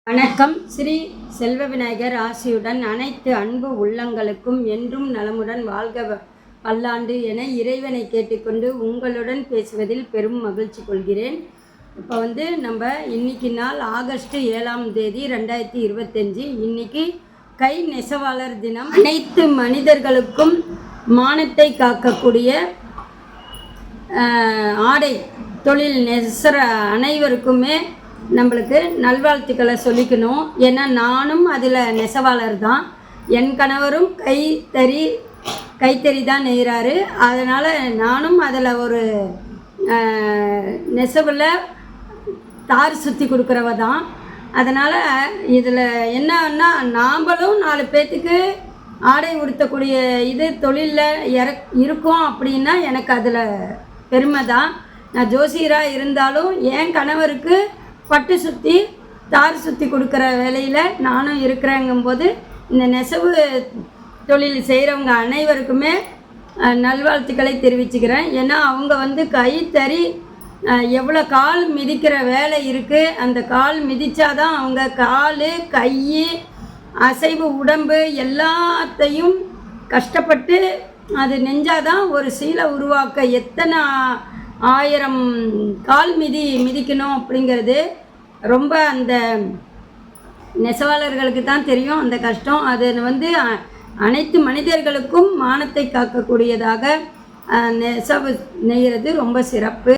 வணக்கம். ஸ்ரீ செல்வ விநாயகர் ஆசியுடன் அனைத்து அன்பு உள்ளங்களுக்கும் என்றும் நலமுடன் வாழ்க பல்லாண்டு என இறைவனை கேட்டுக்கொண்டு உங்களுடன் பேசுவதில் பெரும் மகிழ்ச்சி கொள்கிறேன். இப்போ நம்ம இன்னைக்கு நாள் ஆகஸ்ட் 7ஆம் தேதி 2025. இன்னைக்கு கை நெசவாளர் தினம். அனைத்து மனிதர்களுக்கும் மானத்தை காக்கக்கூடிய ஆடை தொழில் நெசற அனைவருக்குமே நம்மளுக்கு நல்வாழ்த்துக்களை சொல்லிக்கணும். ஏன்னா நானும் அதில் நெசவாளர் தான். என் கணவரும் கைத்தறி தான் நெய்கிறாரு. அதனால் நானும் அதில் ஒரு நெசவில் தார் சுற்றி கொடுக்குறவ தான். அதனால் இதில் என்னன்னா நாம்பளும் 4 பேர்த்துக்கு ஆடை உடுத்தக்கூடிய இது தொழிலில் இருக்கோம் அப்படின்னா எனக்கு அதில் பெருமை தான். நான் ஜோசியராக இருந்தாலும் என் கணவருக்கு பட்டு சுற்றி தார் சுற்றி கொடுக்குற வேலையில் நானும் இருக்கிறேங்கும்போது இந்த நெசவு தொழில் செய்கிறவங்க அனைவருக்குமே நல்வாழ்த்துக்களை தெரிவிச்சுக்கிறேன். ஏன்னா அவங்க கைத்தறி எவ்வளோ கால் மிதிக்கிற வேலை இருக்குது. அந்த கால் மிதித்தாதான் அவங்க கால் கை அசைவு உடம்பு எல்லாத்தையும் கஷ்டப்பட்டு அது நெஞ்சாதான் ஒரு சீலை உருவாக்க எத்தனை 1000 கால் மிதிக்கணும் அப்படிங்கிறது ரொம்ப அந்த நெசவாளர்களுக்கு தான் தெரியும் அந்த கஷ்டம். அது அனைத்து மனிதர்களுக்கும் மானத்தை காக்கக்கூடியதாக நெசவு நெய்கிறது ரொம்ப சிறப்பு.